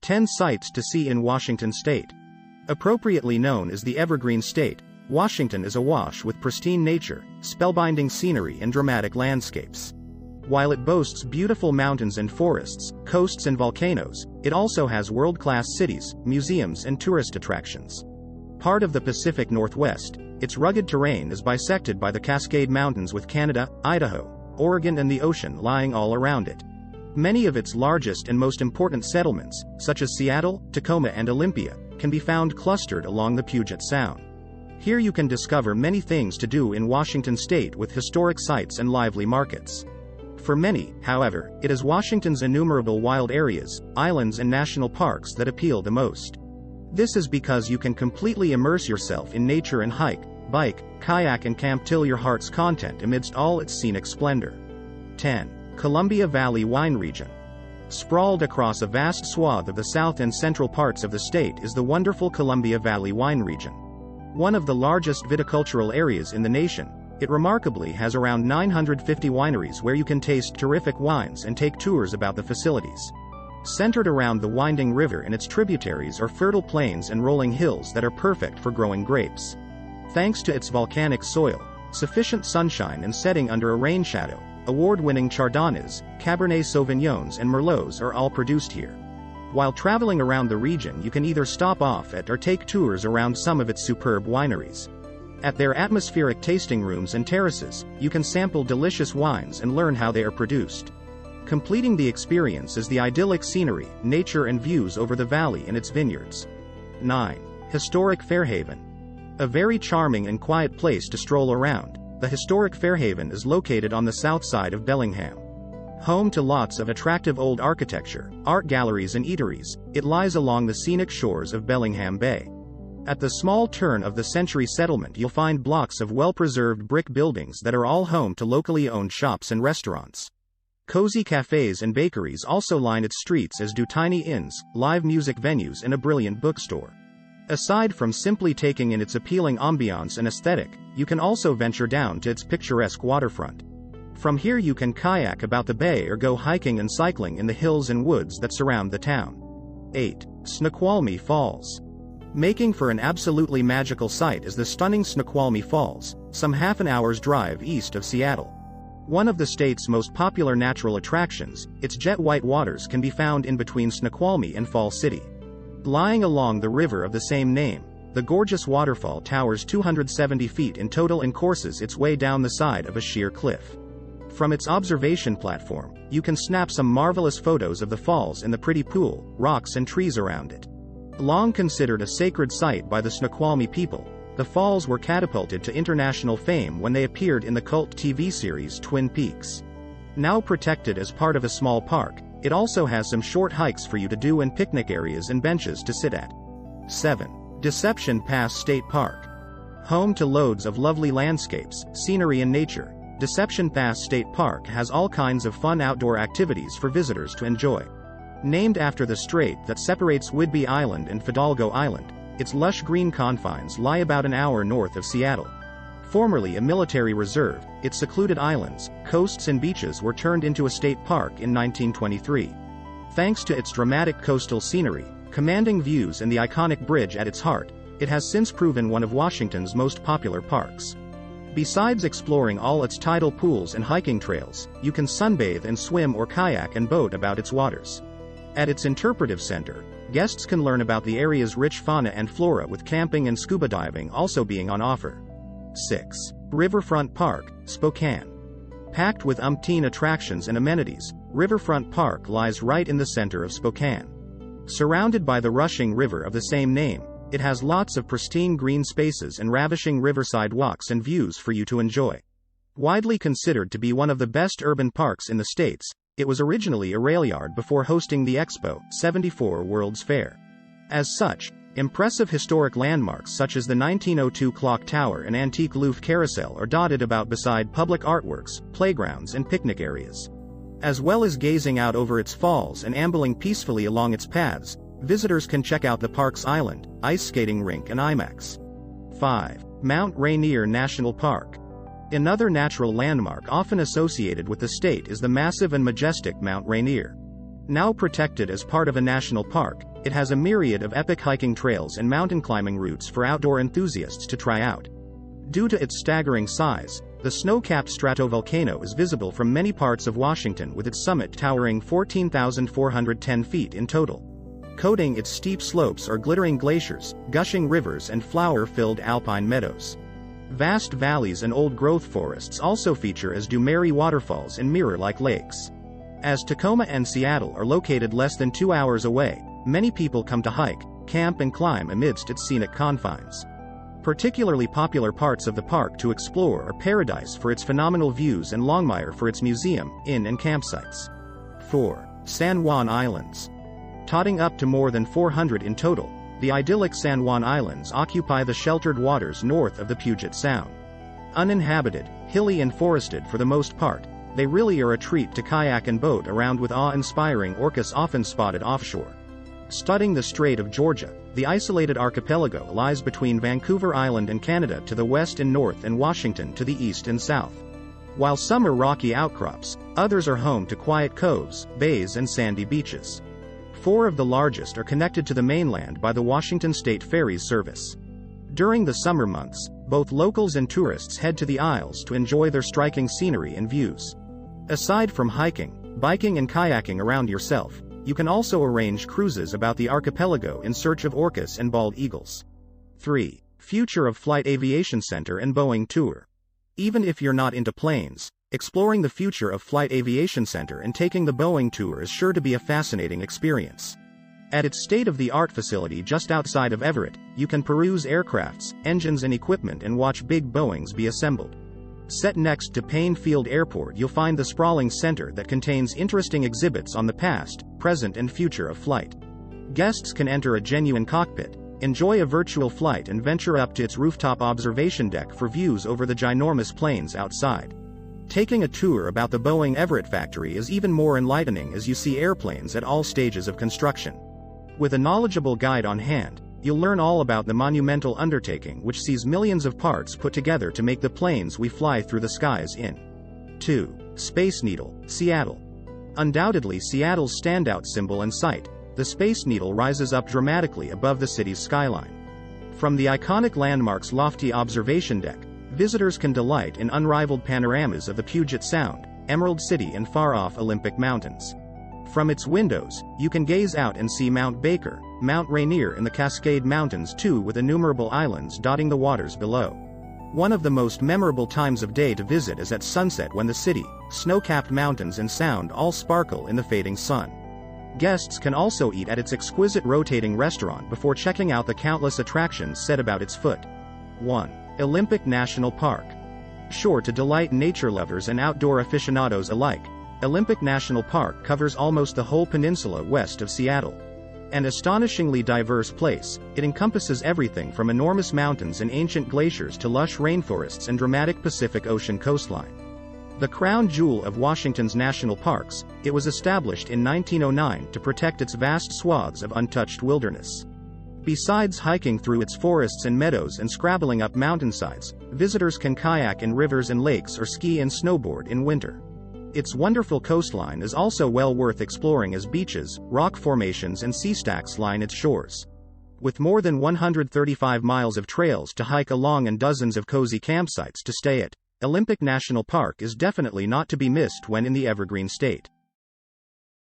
10 Sights to See in Washington State. Appropriately known as the Evergreen State, Washington is awash with pristine nature, spellbinding scenery and dramatic landscapes. While it boasts beautiful mountains and forests, coasts and volcanoes, it also has world-class cities, museums and tourist attractions. Part of the Pacific Northwest, its rugged terrain is bisected by the Cascade Mountains with Canada, Idaho, Oregon and the ocean lying all around it. Many of its largest and most important settlements, such as Seattle, Tacoma and Olympia, can be found clustered along the Puget Sound. Here you can discover many things to do in Washington state with historic sites and lively markets. For many, however, it is Washington's innumerable wild areas, islands and national parks that appeal the most. This is because you can completely immerse yourself in nature and hike, bike, kayak and camp till your heart's content amidst all its scenic splendor. 10. Columbia Valley Wine Region. Sprawled across a vast swath of the south and central parts of the state is the wonderful Columbia Valley Wine Region. One of the largest viticultural areas in the nation, it remarkably has around 950 wineries where you can taste terrific wines and take tours about the facilities. Centered around the winding river and its tributaries are fertile plains and rolling hills that are perfect for growing grapes. Thanks to its volcanic soil, sufficient sunshine and setting under a rain shadow, award-winning Chardonnays, Cabernet Sauvignons and Merlots are all produced here. While traveling around the region you can either stop off at or take tours around some of its superb wineries. At their atmospheric tasting rooms and terraces, you can sample delicious wines and learn how they are produced. Completing the experience is the idyllic scenery, nature and views over the valley and its vineyards. 9. Historic Fairhaven. A very charming and quiet place to stroll around, the historic Fairhaven is located on the south side of Bellingham. Home to lots of attractive old architecture, art galleries and eateries, it lies along the scenic shores of Bellingham Bay. At the small turn of the century settlement you'll find blocks of well-preserved brick buildings that are all home to locally owned shops and restaurants. Cozy cafes and bakeries also line its streets, as do tiny inns, live music venues and a brilliant bookstore. Aside from simply taking in its appealing ambiance and aesthetic, you can also venture down to its picturesque waterfront. From here you can kayak about the bay or go hiking and cycling in the hills and woods that surround the town. 8. Snoqualmie Falls. Making for an absolutely magical sight is the stunning Snoqualmie Falls, some half an hour's drive east of Seattle. One of the state's most popular natural attractions, its jet white waters can be found in between Snoqualmie and Fall City. Lying along the river of the same name, the gorgeous waterfall towers 270 feet in total and courses its way down the side of a sheer cliff. From its observation platform, you can snap some marvelous photos of the falls and the pretty pool, rocks and trees around it. Long considered a sacred site by the Snoqualmie people, the falls were catapulted to international fame when they appeared in the cult TV series Twin Peaks. Now protected as part of a small park, it also has some short hikes for you to do and picnic areas and benches to sit at. 7. Deception Pass State Park. Home to loads of lovely landscapes, scenery and nature, Deception Pass State Park has all kinds of fun outdoor activities for visitors to enjoy. Named after the strait that separates Whidbey Island and Fidalgo Island, its lush green confines lie about an hour north of Seattle. Formerly a military reserve, its secluded islands, coasts and beaches were turned into a state park in 1923. Thanks to its dramatic coastal scenery, commanding views and the iconic bridge at its heart, it has since proven one of Washington's most popular parks. Besides exploring all its tidal pools and hiking trails, you can sunbathe and swim or kayak and boat about its waters. At its interpretive center, guests can learn about the area's rich fauna and flora, with camping and scuba diving also being on offer. 6. Riverfront Park, Spokane. Packed with umpteen attractions and amenities, Riverfront Park lies right in the center of Spokane. Surrounded by the rushing river of the same name, it has lots of pristine green spaces and ravishing riverside walks and views for you to enjoy. Widely considered to be one of the best urban parks in the States, it was originally a rail yard before hosting the Expo 74 World's Fair. As such, impressive historic landmarks such as the 1902 Clock Tower and antique Louvre Carousel are dotted about beside public artworks, playgrounds and picnic areas. As well as gazing out over its falls and ambling peacefully along its paths, visitors can check out the park's island, ice skating rink and IMAX. 5. Mount Rainier National Park. Another natural landmark often associated with the state is the massive and majestic Mount Rainier. Now protected as part of a national park, it has a myriad of epic hiking trails and mountain climbing routes for outdoor enthusiasts to try out. Due to its staggering size, the snow-capped stratovolcano is visible from many parts of Washington, with its summit towering 14,410 feet in total. Coating its steep slopes are glittering glaciers, gushing rivers and flower-filled alpine meadows. Vast valleys and old-growth forests also feature, as do merry waterfalls and mirror-like lakes. As Tacoma and Seattle are located less than 2 hours away, many people come to hike, camp and climb amidst its scenic confines. Particularly popular parts of the park to explore are Paradise for its phenomenal views and Longmire for its museum, inn and campsites. 4. San Juan Islands. Totting up to more than 400 in total, the idyllic San Juan Islands occupy the sheltered waters north of the Puget Sound. Uninhabited, hilly and forested for the most part, they really are a treat to kayak and boat around, with awe-inspiring orcas often spotted offshore. Studding the Strait of Georgia, the isolated archipelago lies between Vancouver Island and Canada to the west and north, and Washington to the east and south. While some are rocky outcrops, others are home to quiet coves, bays and sandy beaches. 4 of the largest are connected to the mainland by the Washington State Ferries service. During the summer months, both locals and tourists head to the Isles to enjoy their striking scenery and views. Aside from hiking, biking and kayaking around yourself, you can also arrange cruises about the archipelago in search of orcas and bald eagles. 3. Future of Flight Aviation Center and Boeing Tour. Even if you're not into planes, exploring the future of Flight Aviation Center and taking the Boeing Tour is sure to be a fascinating experience. At its state-of-the-art facility just outside of Everett, you can peruse aircrafts, engines and equipment and watch big Boeings be assembled. Set next to Payne Field Airport, you'll find the sprawling center that contains interesting exhibits on the past, present and future of flight. Guests can enter a genuine cockpit, enjoy a virtual flight and venture up to its rooftop observation deck for views over the ginormous planes outside. Taking a tour about the Boeing Everett factory is even more enlightening, as you see airplanes at all stages of construction. With a knowledgeable guide on hand, you'll learn all about the monumental undertaking which sees millions of parts put together to make the planes we fly through the skies in. 2. Space Needle, Seattle. Undoubtedly Seattle's standout symbol and site, the Space Needle rises up dramatically above the city's skyline. From the iconic landmark's lofty observation deck, visitors can delight in unrivaled panoramas of the Puget Sound, Emerald City and far-off Olympic Mountains. From its windows, you can gaze out and see Mount Baker, Mount Rainier and the Cascade Mountains too, with innumerable islands dotting the waters below. One of the most memorable times of day to visit is at sunset, when the city, snow-capped mountains and sound all sparkle in the fading sun. Guests can also eat at its exquisite rotating restaurant before checking out the countless attractions set about its foot. 1. Olympic National Park. Sure to delight nature lovers and outdoor aficionados alike, Olympic National Park covers almost the whole peninsula west of Seattle. An astonishingly diverse place, it encompasses everything from enormous mountains and ancient glaciers to lush rainforests and dramatic Pacific Ocean coastline. The crown jewel of Washington's national parks, it was established in 1909 to protect its vast swaths of untouched wilderness. Besides hiking through its forests and meadows and scrabbling up mountainsides, visitors can kayak in rivers and lakes or ski and snowboard in winter. Its wonderful coastline is also well worth exploring, as beaches, rock formations and sea stacks line its shores. With more than 135 miles of trails to hike along and dozens of cozy campsites to stay at, Olympic National Park is definitely not to be missed when in the Evergreen State.